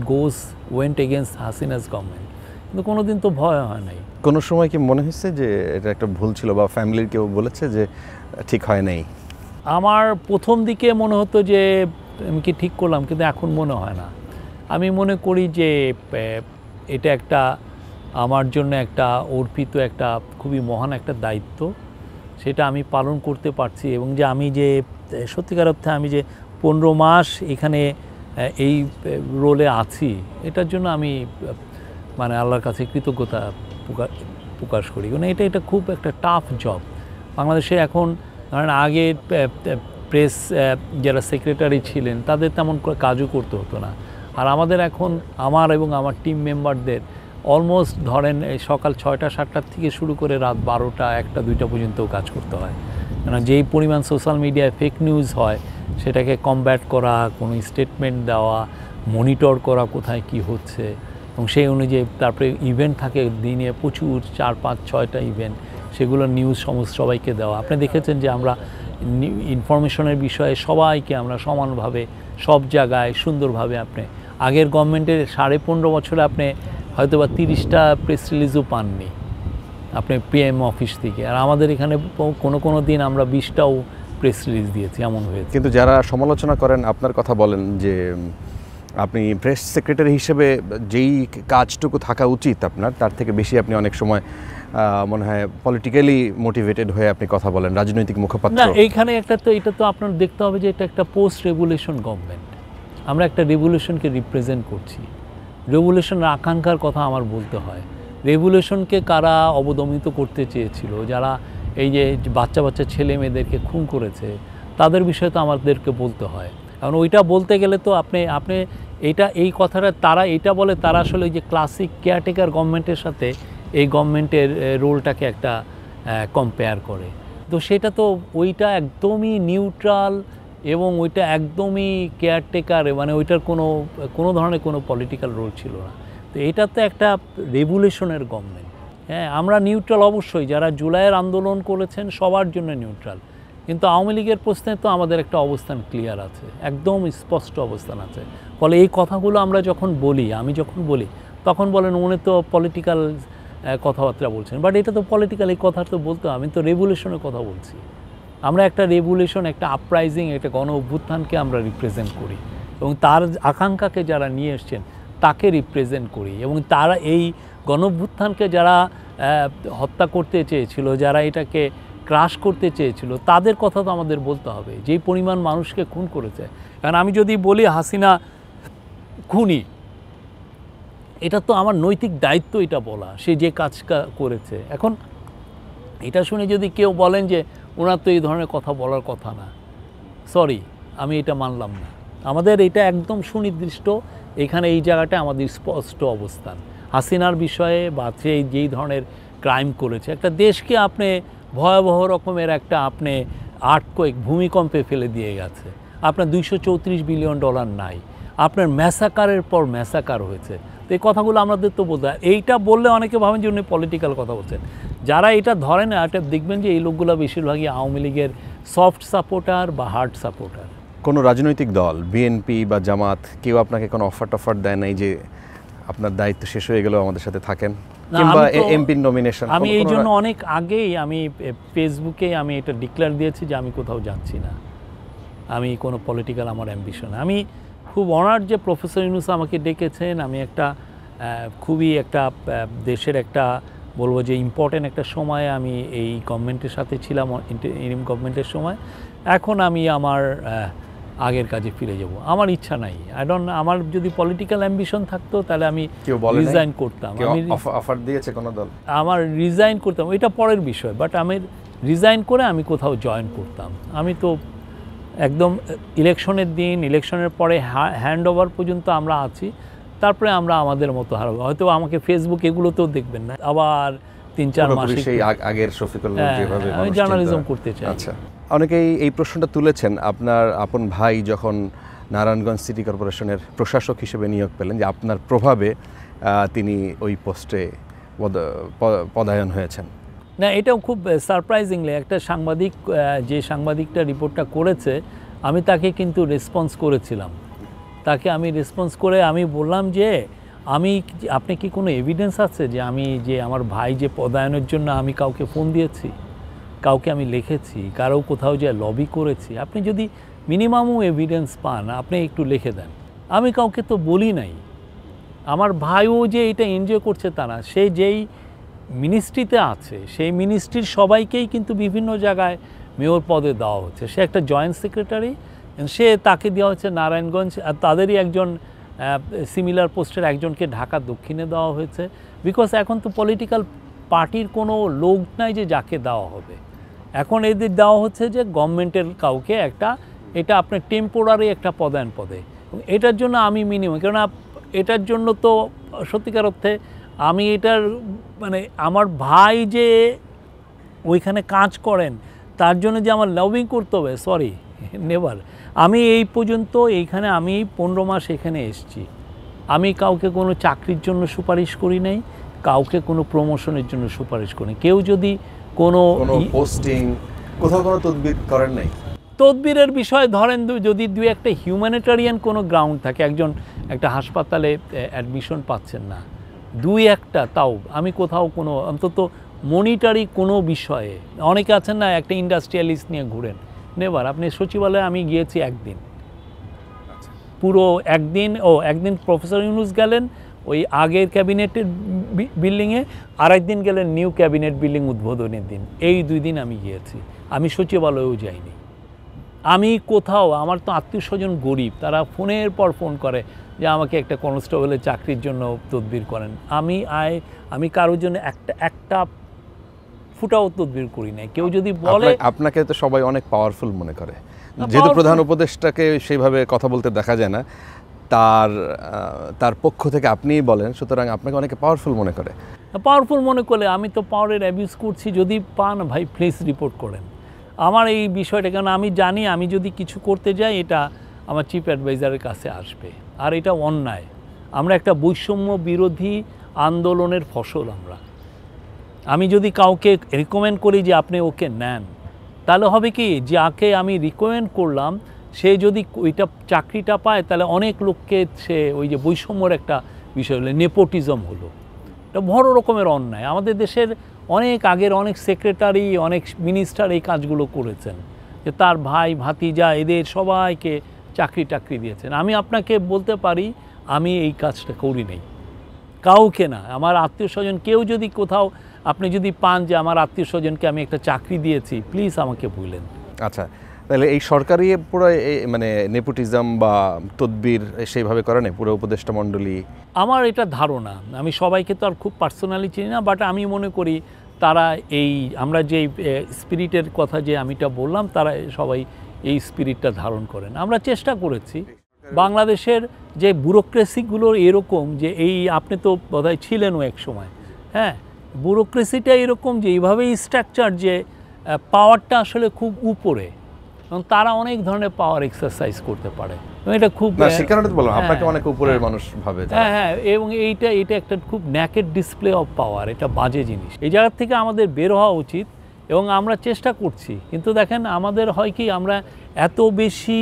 went against Hasina's government, কিন্তু কোনো দিন তো ভয় হয় নাই। কোনো সময় কি মনে হচ্ছে যে এটা একটা ভুল ছিল, বা ফ্যামিলির কেউ বলেছে যে ঠিক হয় নাই? আমার প্রথম দিকে মনে হতো যে আমি কি ঠিক করলাম, কিন্তু এখন মনে হয় না। আমি মনে করি যে এটা একটা আমার জন্য একটা অর্পিত একটা খুবই মহান একটা দায়িত্ব, সেটা আমি পালন করতে পারছি। এবং যে আমি যে সত্যিকার অর্থে আমি যে 15 মাস এখানে এই রোলে আছি, এটার জন্য আমি মানে আল্লাহর কাছে কৃতজ্ঞতা প্রকাশ করি। কারণ এটা খুব একটা টাফ জব। বাংলাদেশে এখন ধরেন আগে প্রেস যারা সেক্রেটারি ছিলেন তাদের তেমন কাজও করতে হতো না, আর আমাদের এখন আমার এবং আমার টিম মেম্বারদের অলমোস্ট ধরেন সকাল 6টা-7টার থেকে শুরু করে রাত 12টা, 1টা, 2টা পর্যন্তও কাজ করতে হয়। কেন যেই পরিমাণ সোশ্যাল মিডিয়ায় ফেক নিউজ হয়, সেটাকে কমব্যাট করা, কোনো স্টেটমেন্ট দেওয়া, মনিটর করা কোথায় কি হচ্ছে, এবং সেই অনুযায়ী তারপরে ইভেন্ট থাকে দিনে প্রচুর 4-5-6টা ইভেন্ট, সেগুলো নিউজ সবাইকে দেওয়া। আপনি দেখেছেন যে আমরা ইনফরমেশনের বিষয়ে সবাইকে আমরা সমানভাবে সব জায়গায় সুন্দরভাবে, আপনি আগের গভর্নমেন্টের 15.5 বছরে আপনি হয়তো বা 30টা প্রেস রিলিজও পাননি আপনি পিএম অফিস থেকে, আর আমাদের এখানে কোনো দিন আমরা 20টাও প্রেস রিলিজ দিয়েছি, এমন হয়েছে। কিন্তু যারা সমালোচনা করেন আপনার কথা বলেন যে আপনি প্রেস সেক্রেটারি হিসেবে যেই কাজটুকু থাকা উচিত আপনার, তার থেকে বেশি আপনি অনেক সময় মনে হয় পলিটিক্যালি মোটিভেটেড হয়ে আপনি কথা বলেন, রাজনৈতিক মুখপাত্র। না, এইখানে এটা তো আপনার দেখতে হবে যে এটা একটা পোস্ট রেভলিউশন গভর্নমেন্ট, আমরা একটা রেভলিউশনকে রিপ্রেজেন্ট করছি। রেভলিউশনের আকাঙ্ক্ষার কথা আমার বলতে হয়। রেভলিউশনকে কারা অবদমিত করতে চেয়েছিল, যারা এই যে বাচ্চা ছেলে মেয়েদেরকে খুন করেছে, তাদের বিষয়ে তো আমাদেরকে বলতে হয়। কারণ ওইটা বলতে গেলে তো আপনি এই কথাটা তারা এটা বলে, তারা আসলে ওই যে ক্লাসিক কেয়ারটেকার গভর্নমেন্টের সাথে এই গভর্নমেন্টের রোলটাকে একটা কম্পেয়ার করে। তো সেটা তো ওইটা একদমই নিউট্রাল এবং ওইটা একদমই কেয়ারটেকার, মানে ওইটার কোনো ধরনের কোনো পলিটিক্যাল রোল ছিল না। তো এটা তো একটা রেভলিউশনের গভর্নমেন্ট। হ্যাঁ, আমরা নিউট্রাল অবশ্যই, যারা জুলাইয়ের আন্দোলন করেছেন সবার জন্য নিউট্রাল, কিন্তু আওয়ামী লীগের প্রশ্নে তো আমাদের একটা অবস্থান ক্লিয়ার আছে, একদম স্পষ্ট অবস্থান আছে। ফলে এই কথাগুলো আমরা আমি যখন বলি তখন বলেন উনি তো পলিটিক্যাল কথাবার্তা বলছেন, বাট এটা তো পলিটিক্যাল, এই কথা তো বলতে আমি তো রেভলিউশনের কথা বলছি। আমরা একটা রেভলিউশন, একটা আপরাইজিং, একটা গণ অভ্যুত্থানকে আমরা রিপ্রেজেন্ট করি, এবং তার আকাঙ্ক্ষাকে যারা নিয়ে এসছেন তাকে রিপ্রেজেন্ট করি। এবং তারা এই গণ অভ্যুত্থানকে যারা হত্যা করতে চেয়েছিল, যারা এটাকে ক্রাশ করতে চেয়েছিল, তাদের কথা তো আমাদের বলতে হবে, যেই পরিমাণ মানুষকে খুন করেছে। কারণ আমি যদি বলি হাসিনা খুনি, এটা তো আমার নৈতিক দায়িত্ব এটা বলা, সে যে কাজ করেছে। এখন এটা শুনে যদি কেউ বলেন যে ওনার তো এই ধরনের কথা বলার কথা না, সরি, আমি এটা মানলাম না। আমাদের এটা একদম সুনির্দিষ্ট, এখানে এই জায়গাটায় আমাদের স্পষ্ট অবস্থান। হাসিনার বিষয়ে বা যেই ধরনের ক্রাইম করেছে, একটা দেশকে আপনি ভয়াবহ রকমের একটা আপনি আর্থকোয়েক, ভূমিকম্পে ফেলে দিয়ে গেছে। আপনার $234 বিলিয়ন নাই, আপনার ম্যাসাকারের পর ম্যাসাকার হয়েছে। তো এই কথাগুলো আমাদের তো বলতে হয়। এইটা বললে অনেকে ভাবেন যে উনি পলিটিক্যাল কথা বলছেন। যারা এটা ধরে না, এটা দেখবেন যে এই লোকগুলো বেশিরভাগই আওয়ামী লীগের সফট সাপোর্টার বা হার্ড সাপোর্টার। কোনো রাজনৈতিক দল বিএনপি বা জামাত কেউ আপনাকে কোনো অফার দেয় নাই যে আপনার দায়িত্ব শেষ হয়ে গেলেও আমাদের সাথে থাকেন, কিংবা এমপি নমিনেশন? আমি এই জন্য অনেক আগেই আমি ফেসবুকে আমি এটা ডিক্লেয়ার দিয়েছি যে আমি কোথাও যাচ্ছি না, আমি কোনো পলিটিক্যাল আমার অ্যাম্বিশন। আমি খুব অনার্ড যে প্রফেসর ইউনূস আমাকে ডেকেছেন। আমি একটা খুবই একটা দেশের একটা বলবো যে ইম্পর্টেন্ট একটা সময়ে আমি এই গভর্নমেন্টের সাথে ছিলাম, ইন্টারিম গভর্নমেন্টের সময়। এখন আমি আমার আগের কাজে ফিরে যাব, আমার ইচ্ছা নাই। আমার যদি পলিটিক্যাল অ্যাম্বিশন থাকতো তাহলে আমি রিজাইন করতাম। অফার দিয়েছে কোনো দল? আমার রিজাইন করতাম, এটা পরের বিষয়, বাট আমি রিজাইন করে আমি কোথাও জয়েন করতাম। আমি তো একদম ইলেকশনের দিন, ইলেকশনের পরে হ্যান্ড ওভার পর্যন্ত আমরা আছি, তারপরে আমরা আমাদের মতো হারাবো। হয়তো আমাকে ফেসবুক এগুলোতেও দেখবেন না, আবার 3-4 মাস আগের শফিকুল যেভাবে আমি জার্নালিজম করতে চাই। আচ্ছা, অনেকেই এই প্রশ্নটা তুলেছেন, আপনার আপন ভাই যখন নারায়ণগঞ্জ সিটি কর্পোরেশনের প্রশাসক হিসেবে নিয়োগ পেলেন, যে আপনার প্রভাবে তিনি ওই পোস্টে পদায়ন হয়েছেন। না, এটাও খুব সারপ্রাইজিংলি একটা সাংবাদিক, যে সাংবাদিকটা রিপোর্টটা করেছে, আমি তাকে কিন্তু রেসপন্স করেছিলাম। তাকে আমি রেসপন্স করে আমি বললাম যে আপনি কি কোনো এভিডেন্স আছে যে আমার ভাই যে পদায়নের জন্য আমি কাউকে ফোন দিয়েছি, কাউকে আমি লিখেছি, কারো কোথাও যে লবি করেছি? আপনি যদি মিনিমামও এভিডেন্স পান আপনি একটু লিখে দেন। আমি কাউকে তো বলি নাই। আমার ভাইও যে এটা এনজয় করছে তা না, সে যেই মিনিস্ট্রিতে আছে সেই মিনিস্ট্রির সবাইকেই কিন্তু বিভিন্ন জায়গায় মেয়র পদে দেওয়া হচ্ছে। সে একটা জয়েন্ট সেক্রেটারি, তাকে দেওয়া হচ্ছে নারায়ণগঞ্জ, আর তাদেরই একজন সিমিলার পোস্টের একজনকে ঢাকা দক্ষিণে দেওয়া হয়েছে। বিকজ এখন তো পলিটিক্যাল পার্টির কোনো লোক নাই যে যাকে দেওয়া হবে, এখন এদের দেওয়া হচ্ছে যে গভর্নমেন্টের কাউকে এটা আপনার টেম্পোরারি একটা পদায়ন পদে। এটার জন্য আমি মিনিমাম, কেননা এটার জন্য তো সত্যিকার অর্থে আমি এটার মানে আমার ভাই যে ওইখানে কাজ করেন তার জন্য যে আমার লবিং করতে হবে, সরি, নেভার। আমি এই পর্যন্ত এইখানে আমি 15 মাস এখানে এসেছি, আমি কাউকে কোনো চাকরির জন্য সুপারিশ করি নাই, কাউকে কোনো প্রমোশনের জন্য সুপারিশ করি। কেউ যদি কোনো পোস্টিং কোথাও কোনো তদবির করেন নাই? তদবিরের বিষয় ধরেন যদি দুই একটা হিউম্যানিটারিয়ান কোনো গ্রাউন্ড থাকে, একটা হাসপাতালে অ্যাডমিশন পাচ্ছেন না, দুই একটা, তাও আমি কোথাও কোনো অন্তত মনিটারি কোনো বিষয়ে, অনেকে আছেন না একটা ইন্ডাস্ট্রিয়ালিস্ট নিয়ে ঘুরেন, নেবার। আপনি সচিবালয়ে আমি গিয়েছি একদিন, পুরো একদিন প্রফেসর ইউনূস গেলেন ওই আগের ক্যাবিনেটের বিল্ডিংয়ে, আর একদিন গেলেন নিউ ক্যাবিনেট বিল্ডিং উদ্বোধনের দিন। এই 2 দিন আমি গিয়েছি, আমি সচিবালয়েও যাইনি। আমি কোথাও, আমার তো আত্মীয় স্বজন গরিব, তারা ফোনের পর ফোন করে যে আমাকে একটা কনস্টেবলের চাকরির জন্য তদবির করেন। আমি কারোর জন্য একটা ফুটাও তদবির করি নাই। কেউ যদি বলে, আপনাকে তো সবাই অনেক পাওয়ারফুল মনে করে, যেহেতু প্রধান উপদেষ্টাকে সেইভাবে কথা বলতে দেখা যায় না, তার পক্ষ থেকে আপনিই বলেন, সুতরাং আপনাকে অনেকে পাওয়ারফুল মনে করে। পাওয়ারফুল মনে করলে আমি তো পাওয়ারের অ্যাবিউজ করছি? যদি পান ভাই প্লিজ রিপোর্ট করেন আমার এই বিষয়টা, কারণ আমি জানি আমি যদি কিছু করতে যাই এটা আমার চিফ অ্যাডভাইজারের কাছে আসবে, আর এটা অন্যায়। আমরা একটা বৈষম্য বিরোধী আন্দোলনের ফসল। আমি যদি কাউকে রিকমেন্ড করি যে আপনি ওকে নেন, তাহলে হবে কি, যাকে আমি রিকমেন্ড করলাম সে যদি ওইটা চাকরিটা পায়, তাহলে অনেক লোককে সে ওই যে বৈষম্যর একটা বিষয় হলো, নেপোটিজম হলো, এটা বড় রকমের অন্যায়। আমাদের দেশের অনেক আগের অনেক সেক্রেটারি, অনেক মিনিস্টার এই কাজগুলো করেছেন, যে তার ভাই ভাতিজা এদের সবাইকে চাকরি দিয়েছেন। আমি আপনাকে বলতে পারি আমি এই কাজটা করি নাই, কাউকে না। আমার আত্মীয় স্বজন কেউ যদি কোথাও আপনি যদি পান যে আমার আত্মীয় স্বজনকে আমি একটা চাকরি দিয়েছি, প্লিজ আমাকে বললেন। আচ্ছা, তাহলে এই সরকারি পুরো মানে নেপোটিজম বা তদবির সেইভাবে করে না পুরো উপদেষ্টা মণ্ডলী? আমার এটা ধারণা, আমি সবাইকে তো আর খুব পার্সোনালি চিনি না, বাট আমি মনে করি তারা আমরা যে স্পিরিটের কথা যে আমিটা বললাম, তারা সবাই এই স্পিরিটটা ধারণ করেন। আমরা চেষ্টা করেছি বাংলাদেশের যে ব্যুরোক্রেসিগুলো এরকম যে আপনি তো বোধহয় ছিলেনও এক সময়, হ্যাঁ, ব্যুরোক্রেসিটা এরকম যে এইভাবেই স্ট্রাকচার যে পাওয়ারটা আসলে খুব উপরে, এবং তারা অনেক ধরনের পাওয়ার এক্সারসাইজ করতে পারে। এটা খুব আপনাকে অনেক উপরের মানুষ ভাবে। হ্যাঁ, এবং এটা একটা খুব ন্যাকেড ডিসপ্লে অফ পাওয়ার, এটা বাজে জিনিস। এই জায়গা থেকে আমাদের বের হওয়া উচিত এবং আমরা চেষ্টা করছি, কিন্তু দেখেন আমাদের হয় কি, আমরা এত বেশি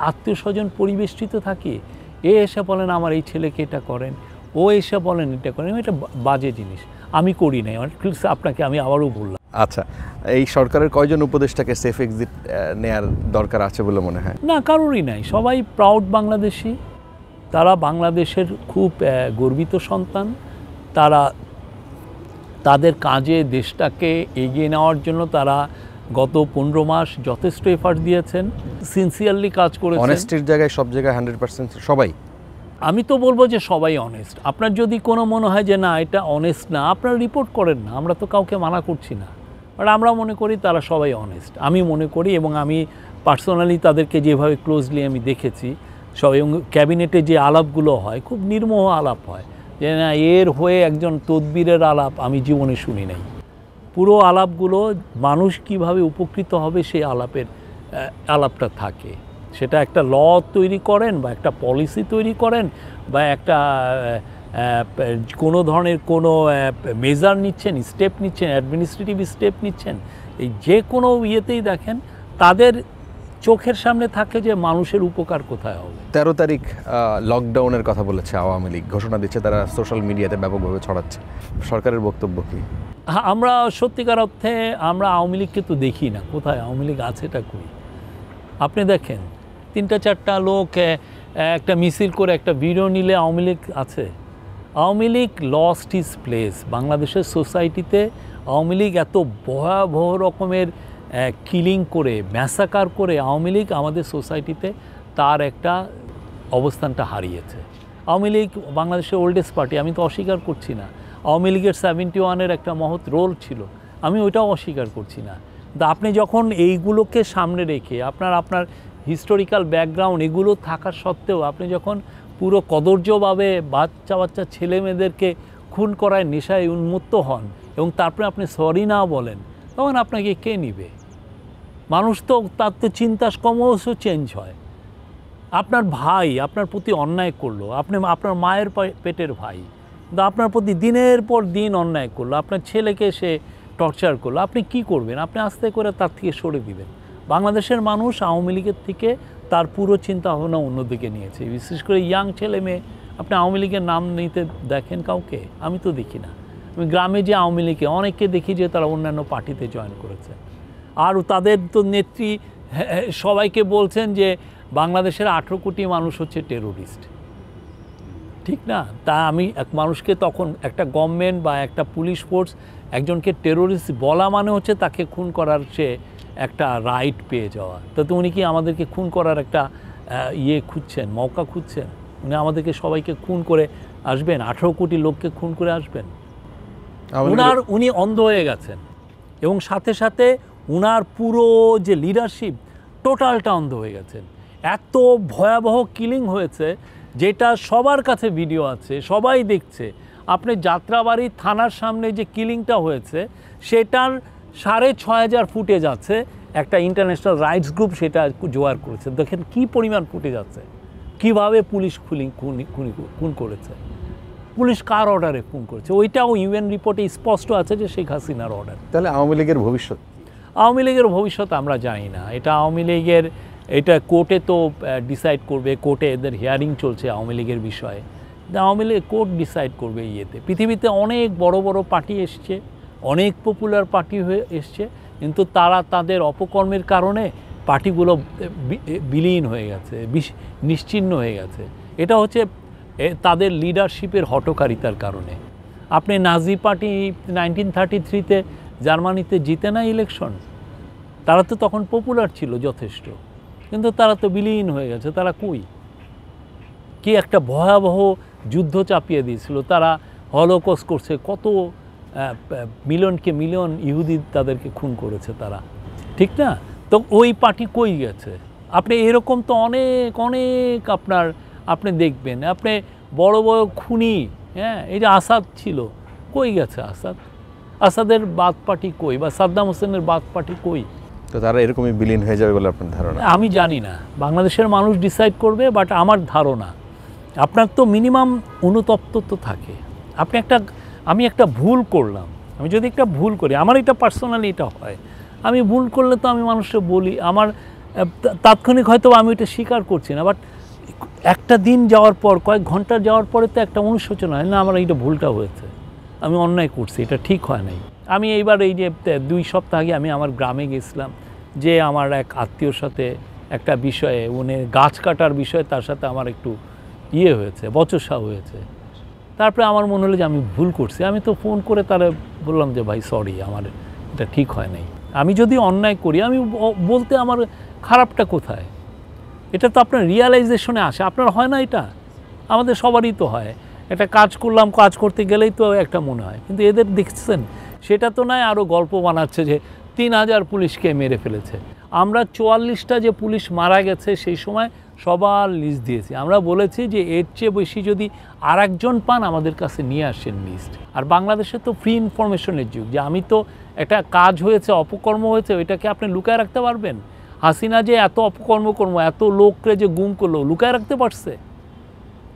আত্মীয় স্বজন পরিবেষ্টিত থাকি, এ এসে বলেন আমার এই ছেলেকে এটা করেন, ও এসে বলেন এটা করেন, এটা বাজে জিনিস, আমি করি নাই। আপনাকে আমি আবারও বললাম। আচ্ছা, এই সরকারের কয়জন উপদেষ্টাকে সেফ এক্সিট নেয়ার দরকার আছে বলে মনে হয়? না, কারোরই নাই, সবাই প্রাউড বাংলাদেশি, তারা বাংলাদেশের খুব গর্বিত সন্তান, তারা তাদের কাজে দেশটাকে এগিয়ে নেওয়ার জন্য তারা গত 15 মাস যথেষ্ট এফার্ট দিয়েছেন, সিনসিয়ারলি কাজ করেছেন। অনেস্টির জায়গায় সব জায়গায় 100% সবাই? আমি তো বলবো যে সবাই অনেস্ট। আপনার যদি কোনো মনে হয় যে না এটা অনেস্ট না, আপনারা রিপোর্ট করেন না, আমরা তো কাউকে মানা করছি না, বাট আমরা মনে করি তারা সবাই অনেস্ট, আমি মনে করি। এবং আমি পার্সোনালি তাদেরকে যেভাবে ক্লোজলি আমি দেখেছি সব, এবং ক্যাবিনেটে যে আলাপগুলো হয় খুব নির্মোহ আলাপ হয়, যে না এর হয়ে একজন তদবিরের আলাপ আমি জীবনে শুনি নাই। পুরো আলাপগুলো মানুষ কিভাবে উপকৃত হবে সেই আলাপটা থাকে। সেটা একটা ল তৈরি করেন বা একটা পলিসি তৈরি করেন বা একটা কোনো ধরনের কোনো মেজার নিচ্ছেন, স্টেপ নিচ্ছেন, অ্যাডমিনিস্ট্রেটিভ স্টেপ নিচ্ছেন, এই যে কোনো ইয়েতেই দেখেন তাদের চোখের সামনে থাকে যে মানুষের উপকার কোথায় হবে। 13 তারিখ লকডাউনের কথা বলেছে আওয়ামী লীগ, ঘোষণা দিচ্ছে, তারা সোশ্যাল মিডিয়াতে ব্যাপকভাবে ছড়াচ্ছে। সরকারের বক্তব্য কী? আমরা সত্যিকার অর্থে আমরা আওয়ামী লীগকে তো দেখি না, কোথায় আওয়ামী লীগ আছে এটা কই? আপনি দেখেন 3-4টা লোক একটা মিছিল করে একটা ভিডিও নিলে আওয়ামী লীগ আছে? Awami League lost his place. বাংলাদেশের সোসাইটিতে আওয়ামী লীগ এত ভয়াবহ রকমের কিলিং করে, ম্যাসাকার করে আওয়ামী লীগ আমাদের সোসাইটিতে তার একটা অবস্থানটা হারিয়েছে। আওয়ামী লীগ বাংলাদেশের ওল্ডেস্ট পার্টি, আমি তো অস্বীকার করছি না। আওয়ামী লীগের 71-এর একটা মহৎ রোল ছিল, আমি ওইটাও অস্বীকার করছি না। কিন্তু আপনি যখন এইগুলোকে সামনে রেখে আপনার হিস্টোরিক্যাল ব্যাকগ্রাউন্ড এগুলো থাকার সত্ত্বেও আপনি যখন পুরো কদর্যভাবে বাচ্চা ছেলে মেয়েদেরকে খুন করায় নেশায় উন্মত্ত হন এবং তারপরে আপনি সরি না বলেন, তখন আপনাকে কে নিবে? মানুষ তো তার তো চিন্তা ক্রমশ চেঞ্জ হয়। আপনার ভাই আপনার প্রতি অন্যায় করলো, আপনি আপনার মায়ের পেটের ভাই, কিন্তু আপনার প্রতি দিনের পর দিন অন্যায় করলো, আপনার ছেলেকে সে টর্চার করলো, আপনি কি করবেন? আপনি আস্তে করে তার থেকে সরে দিবেন। বাংলাদেশের মানুষ আওয়ামী লীগের থেকে তার পুরো চিন্তা ভাবনা অন্যদিকে নিয়েছে, বিশেষ করে ইয়াং ছেলে মেয়ে। আপনি আওয়ামী লীগের নাম নিতে দেখেন কাউকে? আমি তো দেখি না। আমি গ্রামে যে আওয়ামী লীগে অনেককে দেখি যে তারা অন্যান্য পার্টিতে জয়েন করেছে, আর তাদের তো নেত্রী সবাইকে বলছেন যে বাংলাদেশের 18 কোটি মানুষ হচ্ছে টেরোরিস্ট, ঠিক না? তা আমি এক মানুষকে তখন একটা গভর্নমেন্ট বা একটা পুলিশ ফোর্স একজনকে টেরোরিস্ট বলা মানে হচ্ছে তাকে খুন করার সে একটা রাইট পেয়ে যাওয়া। তো উনি কি আমাদেরকে খুন করার একটা খুঁজছেন, মৌকা খুঁজছেন? উনি আমাদেরকে সবাইকে খুন করে আসবেন? 18 কোটি লোককে খুন করে আসবেন? উনি অন্ধ হয়ে গেছেন এবং সাথে সাথে উনার পুরো যে লিডারশিপ টোটালটা অন্ধ হয়ে গেছেন। এত ভয়াবহ কিলিং হয়েছে যেটা সবার কাছে ভিডিও আছে, সবাই দেখছে। আপনি যাত্রাবাড়ি থানার সামনে যে কিলিংটা হয়েছে সেটার 6500 ফুটেজ আছে, একটা ইন্টারন্যাশনাল রাইটস গ্রুপ সেটা জোগাড় করেছে। দেখেন কি পরিমাণ ফুটেজ আছে, কীভাবে পুলিশ খুন করেছে, পুলিশ কার অর্ডারে খুন করেছে, ওইটাও ইউএন রিপোর্টে স্পষ্ট আছে যে শেখ হাসিনার অর্ডার। তাহলে আওয়ামী লীগের ভবিষ্যৎ? আওয়ামী লীগের ভবিষ্যৎ আমরা জানি না, এটা আওয়ামী লীগের, এটা কোর্টে তো ডিসাইড করবে, কোর্টে এদের হিয়ারিং চলছে আওয়ামী লীগের বিষয়ে, আওয়ামী লীগ কোর্ট ডিসাইড করবে। পৃথিবীতে অনেক বড় বড় পার্টি এসছে, অনেক পপুলার পার্টি হয়ে এসছে, কিন্তু তারা তাদের অপকর্মের কারণে পার্টিগুলো বিলীন হয়ে গেছে, নিশ্চিহ্ন হয়ে গেছে। এটা হচ্ছে তাদের লিডারশিপের হঠকারিতার কারণে। আপনি নাজি পার্টি 1933-তে জার্মানিতে জিতে না ইলেকশন, তারা তো তখন পপুলার ছিল যথেষ্ট, কিন্তু তারা তো বিলীন হয়ে গেছে। তারা কই? কি একটা ভয়াবহ যুদ্ধ চাপিয়ে দিয়েছিল, তারা হলোকস্ট করছে, কত মিলিয়নকে মিলিয়ন ইহুদি তাদেরকে খুন করেছে তারা, ঠিক না? তো ওই পার্টি কই গেছে? আপনি এরকম তো অনেক অনেক আপনি দেখবেন, আপনি বড় বড় খুনি, হ্যাঁ, এই যে আসাদ ছিল, কই গেছে আসাদের বাদ পার্টি কই, বা সাদ্দাম হোসেনের বাদ পার্টি কই? তো তারা এরকমই বিলীন হয়ে যাবে বলে আপনার ধারণা? আমি জানি না, বাংলাদেশের মানুষ ডিসাইড করবে, বাট আমার ধারণা আপনার তো মিনিমাম অনুতপ্ত তো থাকে। আমি একটা ভুল করলাম, আমি যদি একটা ভুল করি, আমার এটা পার্সোনালি এটা হয়, আমি ভুল করলে তো আমি মানুষকে বলি, আমার তাৎক্ষণিক হয়তো আমি এটা স্বীকার করছি না, বাট একটা দিন যাওয়ার পর, কয়েক ঘন্টা যাওয়ার পরে তো একটা অনুশোচনা হয় না, আমার এইটা ভুলটা হয়েছে, আমি অন্যায় করছি, এটা ঠিক হয় নাই। আমি এইবার এই যে 2 সপ্তাহ আগে আমি আমার গ্রামে গেছিলাম, যে আমার এক আত্মীয়র সাথে একটা বিষয়ে, উনি গাছ কাটার বিষয়ে তার সাথে আমার একটু হয়েছে, বচসা হয়েছে। তারপরে আমার মনে হলো যে আমি ভুল করছি, আমি তো ফোন করে তারা বললাম যে ভাই সরি, আমার এটা ঠিক হয় নাই। আমি যদি অন্যায় করি, আমি বলতে আমার খারাপটা কোথায়? এটা তো আপনার রিয়ালাইজেশনে আসে, আপনার হয় না? এটা আমাদের সবারই তো হয়। একটা কাজ করলাম, কাজ করতে গেলেই তো একটা মনে হয়, কিন্তু এদের দেখছেন সেটা তো নয়, আরও গল্প বানাচ্ছে যে 3000 পুলিশকে মেরে ফেলেছে। আমরা 44টা যে পুলিশ মারা গেছে সেই সময় সবার লিস্ট দিয়েছি, আমরা বলেছি যে এর চেয়ে বেশি যদি আর একজন পান আমাদের কাছে নিয়ে আসেন লিস্ট। আর বাংলাদেশে তো ফ্রি ইনফরমেশনের যুগ, যে আমি তো একটা কাজ হয়েছে, অপকর্ম হয়েছে, ওইটাকে আপনি লুকায় রাখতে পারবেন? হাসিনা যে এত অপকর্ম এত লোককে যে গুম করলো, লুকায় রাখতে পারছে?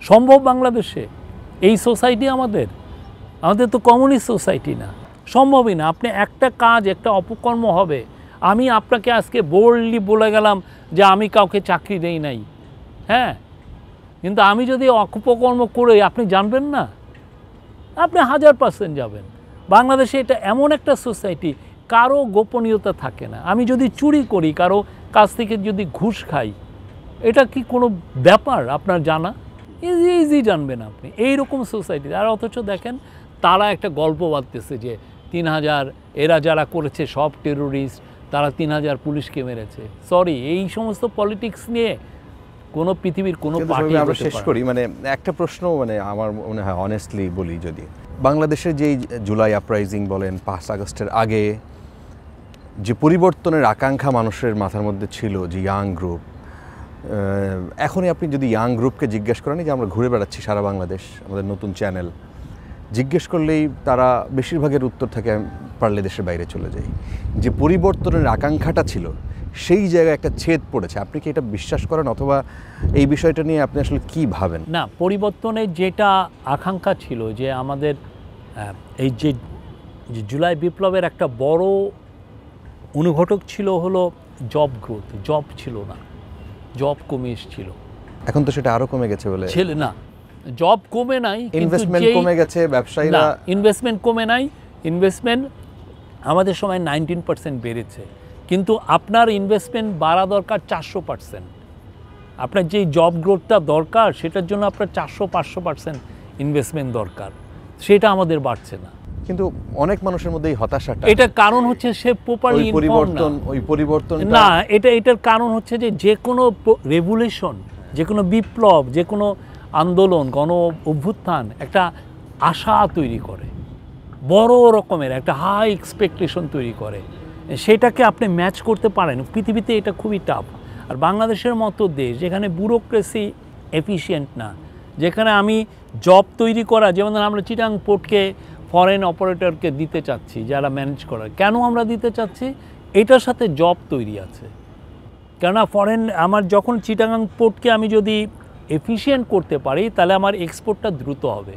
সম্ভব বাংলাদেশে? এই সোসাইটি আমাদের তো কমিউনিস্ট সোসাইটি না, সম্ভবই না। আপনি একটা কাজ, একটা অপকর্ম হবে, আমি আপনাকে আজকে বোল্ডলি বলে গেলাম যে আমি কাউকে চাকরি দেই নাই, হ্যাঁ, কিন্তু আমি যদি অপকর্ম করে আপনি জানবেন না, আপনি 1000% যাবেন। বাংলাদেশে এটা এমন একটা সোসাইটি, কারো গোপনীয়তা থাকে না। আমি যদি চুরি করি, কারো কাছ থেকে যদি ঘুষ খাই, এটা কি কোনো ব্যাপার আপনার জানা? ইজি জানবেন আপনি, এইরকম সোসাইটি। আর অথচ দেখেন তারা একটা গল্প বাঁধতেছে যে 3000 এরা যারা করেছে সব টেরোরিস্ট, তারা 3000 পুলিশকে মেরেছে। সরি, এই সমস্ত পলিটিক্স নিয়ে কোনো পৃথিবীর কোনো পার্টি আমরা শেষ করি। মানে একটা প্রশ্ন, মানে আমার মনে হয় অনেস্টলি বলি, যদি বাংলাদেশের যেই জুলাই আপরাইজিং বলেন, 5 আগস্টের আগে যে পরিবর্তনের আকাঙ্ক্ষা মানুষের মাথার মধ্যে ছিল, যে ইয়াং গ্রুপ, এখনই আপনি যদি ইয়াং গ্রুপকে জিজ্ঞেস করেন, যে আমরা ঘুরে বেড়াচ্ছি সারা বাংলাদেশ, আমাদের নতুন চ্যানেল, জিজ্ঞেস করলেই তারা বেশিরভাগের উত্তর থাকে পারলে দেশের বাইরে চলে যাই। যে পরিবর্তনের আকাঙ্ক্ষাটা ছিল, সেই জায়গায় একটা ছেদ পড়েছে। আপনি কি এটা বিশ্বাস করেন, অথবা এই বিষয়টা নিয়ে আপনি আসলে কি ভাবেন? না, পরিবর্তনের যেটা আকাঙ্ক্ষা ছিল, যে আমাদের এই যে জুলাই বিপ্লবের একটা বড় অনুঘটক ছিল হলো জব গ্রোথ। জব ছিল না, জব কমে এসেছিল। এখন তো সেটা আরো কমে গেছে বলে। ছিল না, জব কমে নাই, ইনভেস্টমেন্ট কমে গেছে, ব্যবসায়ীরা ইনভেস্টমেন্ট কমে নাই। ইনভেস্টমেন্ট আমাদের সময় 19% বেড়েছে, কিন্তু আপনার ইনভেস্টমেন্ট বাড়া দরকার 400%। আপনার যেই জব গ্রোথটা দরকার, সেটার জন্য আপনার 400-500% ইনভেস্টমেন্ট দরকার, সেটা আমাদের বাড়ছে না। কিন্তু অনেক মানুষের মধ্যে এই হতাশাটা, এটার কারণ হচ্ছে সে প্রপারলি পরিবর্তন না। এটার কারণ হচ্ছে যে কোনো রেভুলেশন, যে কোনো বিপ্লব, যে কোনো আন্দোলন, গণ অভ্যুত্থান একটা আশা তৈরি করে, বড় রকমের একটা হাই এক্সপেকটেশন তৈরি করে। সেটাকে আপনি ম্যাচ করতে পারেন, পৃথিবীতে এটা খুবই টাফ। আর বাংলাদেশের মতো দেশ, যেখানে ব্যুরোক্রেসি এফিশিয়েন্ট না, যেখানে আমি জব তৈরি করা, যেমন আমরা চিটাং পোর্টকে ফরেন অপারেটরকে দিতে চাচ্ছি, যারা ম্যানেজ করার। কেন আমরা দিতে চাচ্ছি? এটার সাথে জব তৈরি আছে। কেননা আমার যখন চিটাগাং পোর্টকে আমি যদি এফিশিয়েন্ট করতে পারি, তাহলে আমার এক্সপোর্টটা দ্রুত হবে।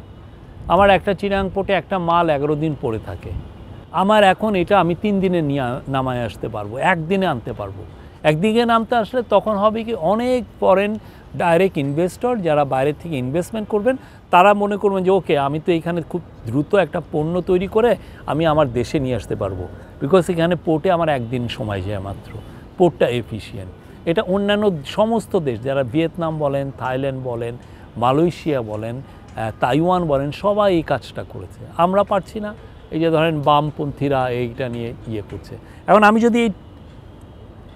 আমার একটা চিটাগাং পোর্টে একটা মাল 11 দিন পড়ে থাকে, আমার এখন এটা আমি 3 দিনে নিয়ে নামায় আসতে পারবো, 1 দিনে আনতে পারবো। একদিকে নামতে আসলে তখন হবে কি, অনেক ফরেন ডাইরেক্ট ইনভেস্টর যারা বাইরে থেকে ইনভেস্টমেন্ট করবেন, তারা মনে করবেন যে ওকে, আমি তো এখানে খুব দ্রুত একটা পণ্য তৈরি করে আমি আমার দেশে নিয়ে আসতে পারবো, বিকজ এখানে পোর্টে আমার 1 দিন সময় যায় মাত্র, পোর্টটা এফিশিয়েন্ট। এটা অন্যান্য সমস্ত দেশ, যারা ভিয়েতনাম বলেন, থাইল্যান্ড বলেন, মালয়েশিয়া বলেন, তাইওয়ান বলেন, সবাই এই কাজটা করেছে। আমরা পারছি না। এই যে ধরেন বামপন্থীরা এইটা নিয়ে করছে। এখন আমি যদি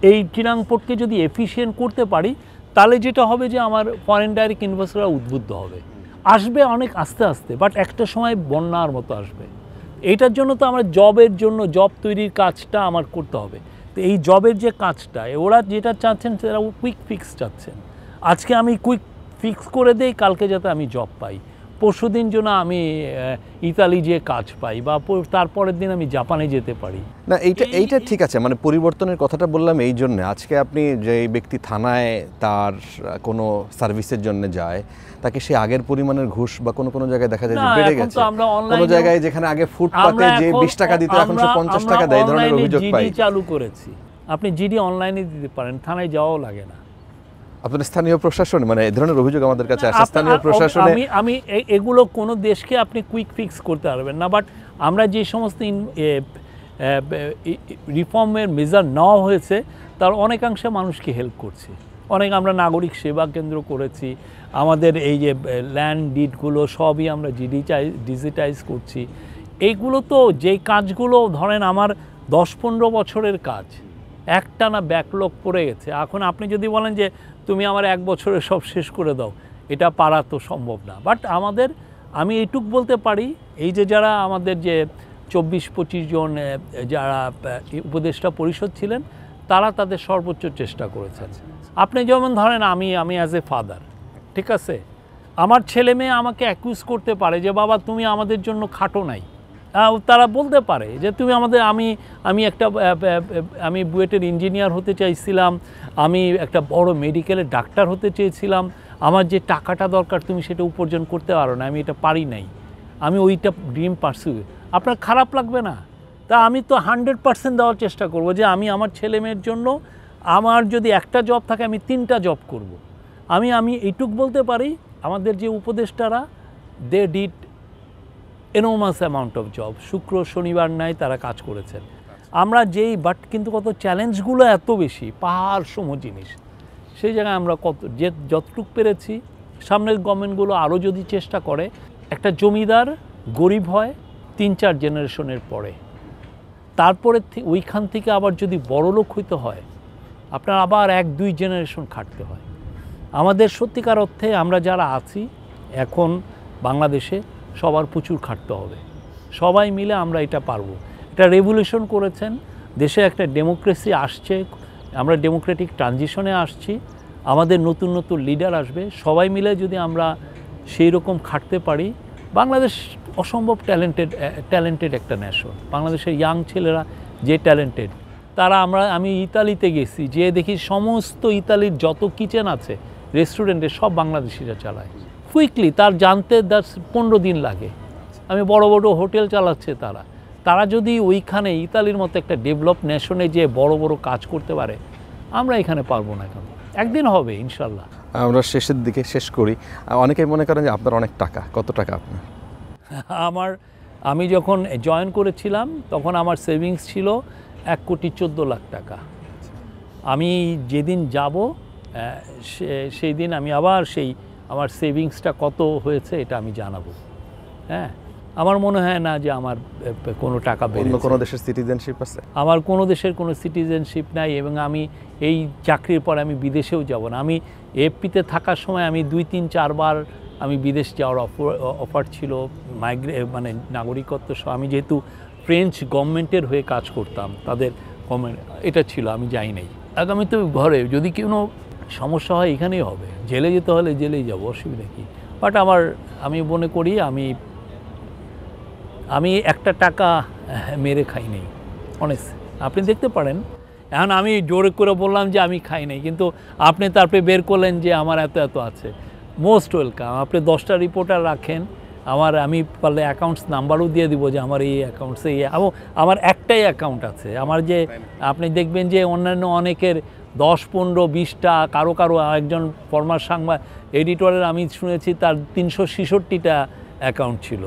এই চিটাং পোর্টকে যদি এফিশিয়েন্ট করতে পারি, তাহলে যেটা হবে যে আমার ফরেন ডাইরেক্ট ইনভেস্টররা উদ্বুদ্ধ হবে, আসবে অনেক আস্তে আস্তে, বাট একটা সময় বন্যার মতো আসবে। এইটার জন্য তো আমার জবের জন্য, জব তৈরির কাজটা আমার করতে হবে। তো এই জবের যে কাজটা, ওরা যেটা চাচ্ছেন সেটা কুইক ফিক্স চাচ্ছেন। আজকে আমি কুইক ফিক্স করে দেই, কালকে যাতে আমি জব পাই। পরশুদিন জন্য আমি ইতালি যেয়ে কাজ পাই বা তারপরের দিন আমি জাপানে যেতে পারি। না এইটা ঠিক আছে, মানে পরিবর্তনের কথাটা বললাম এই জন্য, আজকে আপনি যে ব্যক্তি থানায় তার কোনো সার্ভিসের জন্য যায়, তাকে সে আগের পরিমাণের ঘুষ বা কোনো জায়গায় দেখা যায় যে বেড়ে গেছে, কোনো জায়গায় যেখানে আগে ফুটপাতে যে 20 টাকা দিত এখন সে 50 টাকা দেয়, এই ধরনের অভিযোগ পাই। জিডি চালু করেছি, আপনি জিডি অনলাইনে দিতে পারেন, থানায় যাওয়াও লাগে না। আপনার স্থানীয় প্রশাসন, মানে এই ধরনের অভিযোগ আমাদের কাছে আসে স্থানীয় প্রশাসনে। আমি এগুলো কোনো দেশকে আপনি কুইক ফিক্স করতে পারবেন না, বাট আমরা যে সমস্ত রিফর্মের মেজার নেওয়া হয়েছে তার অনেকাংশে মানুষকে হেল্প করছি। আমরা নাগরিক সেবা কেন্দ্র করেছি, আমাদের এই যে ল্যান্ড ডিডগুলো সবই আমরা ডিজিটাইজ করছি। এইগুলো তো যেই কাজগুলো ধরেন আমার 10-15 বছরের কাজ একটানা ব্যাকলগ পড়ে গেছে। এখন আপনি যদি বলেন যে তুমি আমার 1 বছরে সব শেষ করে দাও, এটা পারা তো সম্ভব না। বাট আমি এইটুক বলতে পারি, এই যে যারা আমাদের যে 24-25 জন যারা উপদেষ্টা পরিষদ ছিলেন, তারা তাদের সর্বোচ্চ চেষ্টা করেছেন। আপনি যেমন ধরেন আমি অ্যাজ এ ফাদার, ঠিক আছে, আমার ছেলে মেয়ে আমাকে অ্যাকিউজ করতে পারে যে বাবা তুমি আমাদের জন্য খাটো নাই। তারা বলতে পারে যে তুমি আমাদের আমি বুয়েটের ইঞ্জিনিয়ার হতে চাইছিলাম, আমি একটা বড় মেডিকেলের ডাক্তার হতে চেয়েছিলাম, আমার যে টাকাটা দরকার তুমি সেটা উপার্জন করতে পারো না, আমি এটা পারি নাই, আমি ওইটা ড্রিম পারসিউ। আপনার খারাপ লাগবে না? তা আমি তো 100% দেওয়ার চেষ্টা করব যে আমি আমার ছেলে মেয়ের জন্য, আমার যদি একটা জব থাকে আমি 3টা জব করব। আমি এইটুক বলতে পারি, আমাদের যে উপদেষ্টারা they did enormous amount of job, শুক্র শনিবার নাই তারা কাজ করেছেন। আমরা কিন্তু কত চ্যালেঞ্জগুলো এত বেশি, পাহাড় সম জিনিস, সেই জায়গায় আমরা যতটুক পেরেছি। সামনের গভর্নমেন্টগুলো আরও যদি চেষ্টা করে, একটা জমিদার গরিব হয় 3-4 জেনারেশনের পরে, তারপরে ওইখান থেকে আবার যদি বড়লোক হইতে হয় আপনার আবার 1-2 জেনারেশন খাটতে হয়। আমাদের সত্যিকার অর্থে আমরা যারা আছি এখন বাংলাদেশে সবার প্রচুর খাটতে হবে, সবাই মিলে আমরা এটা পারবো। এটা রেভলিউশন করেছেন, দেশে একটা ডেমোক্রেসি আসছে, আমরা ডেমোক্রেটিক ট্রানজিশনে আসছি, আমাদের নতুন নতুন লিডার আসবে। সবাই মিলে যদি আমরা সেই রকম খাটতে পারি, বাংলাদেশ অসম্ভব ট্যালেন্টেড একটা নেশন। বাংলাদেশের ইয়াং ছেলেরা যে ট্যালেন্টেড, আমি ইতালিতে গেছি, যে দেখি সমস্ত ইতালির যত কিচেন আছে রেস্টুরেন্টে সব বাংলাদেশিরা চালায় কুইকলি, তার জানতে 15 দিন লাগে। আমি বড় বড় হোটেল চালাচ্ছে তারা যদি ওইখানে ইতালির মতো একটা ডেভেলপ নেশনে যে বড় বড় কাজ করতে পারে, আমরা এখানে পারবো না কেন? একদিন হবে ইনশাল্লাহ। আমরা শেষের দিকে শেষ করি, অনেকেই মনে করেন যে আপনার অনেক টাকা, কত টাকা আপনার? আমি যখন জয়েন করেছিলাম তখন আমার সেভিংস ছিল 1,14,00,000 টাকা। আমি যেদিন যাব সেই দিন আমি আবার আমার সেভিংসটা কত হয়েছে এটা আমি জানাবো। হ্যাঁ, আমার মনে হয় না যে আমার কোনো টাকা বেড়েছে। কোনো দেশের সিটিজেনশিপ আছে? আমার কোনো দেশের কোনো সিটিজেনশিপ নাই, এবং আমি এই চাকরির পর আমি বিদেশেও যাব না। আমি এফপিতে থাকার সময় আমি 2-3-4 বার আমি বিদেশ যাওয়ার অফার ছিল, মানে নাগরিকত্ব সহ। আমি যেহেতু ফ্রেঞ্চ গভর্নমেন্টের হয়ে কাজ করতাম, তাদের গভর্নমেন্ট এটা ছিল, আমি যাই নাই। আগামী তো ঘরে যদি কোনো সমস্যা হয় এখানেই হবে, জেলে যেতে হলে জেলেই যাব, অসুবিধা কী? বাট আমি মনে করি আমি একটা টাকা মেরে খাই নাই, অনেস্ট। আপনি দেখতে পারেন, এখন আমি জোরে করে বললাম যে আমি খাই নাই, কিন্তু আপনি তারপরে বের করলেন যে আমার এত আছে। Most welcome. আপনি 10টা রিপোর্টার রাখেন, আমি পারলে অ্যাকাউন্টস নাম্বারও দিয়ে দিব যে আমার এই অ্যাকাউন্টসে আমার একটাই অ্যাকাউন্ট আছে। আমার যে আপনি দেখবেন যে অন্যান্য অনেকের 10-15-20টা, কারো একজন ফরমার এডিটরের আমি শুনেছি তার 366টা অ্যাকাউন্ট ছিল।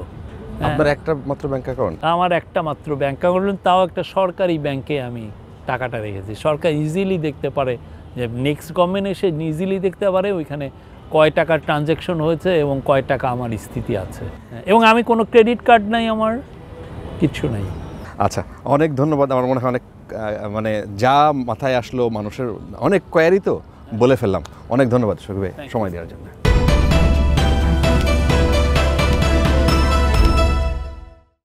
আপনার একটা মাত্র ব্যাংক অ্যাকাউন্ট? আমার একটা মাত্র ব্যাংক অ্যাকাউন্ট, তাও একটা সরকারি ব্যাংকে আমি টাকাটা রেখেছি। সরকার ইজিলি দেখতে পারে, যে নেক্সট গভর্নমেন্ট এসে ইজিলি দেখতে পারে ওইখানে কয় টাকার ট্রানজ্যাকশন হয়েছে এবং কয় টাকা আমার স্থিতি আছে। এবং আমি কোনো ক্রেডিট কার্ড নাই, আমার কিচ্ছু নাই। আচ্ছা, অনেক ধন্যবাদ। আমার মনে হয় অনেক যা মাথায় আসলো, মানুষের অনেক কোয়ারি তো বলে ফেললাম। অনেক ধন্যবাদ শফিক ভাই সময় দেওয়ার জন্য।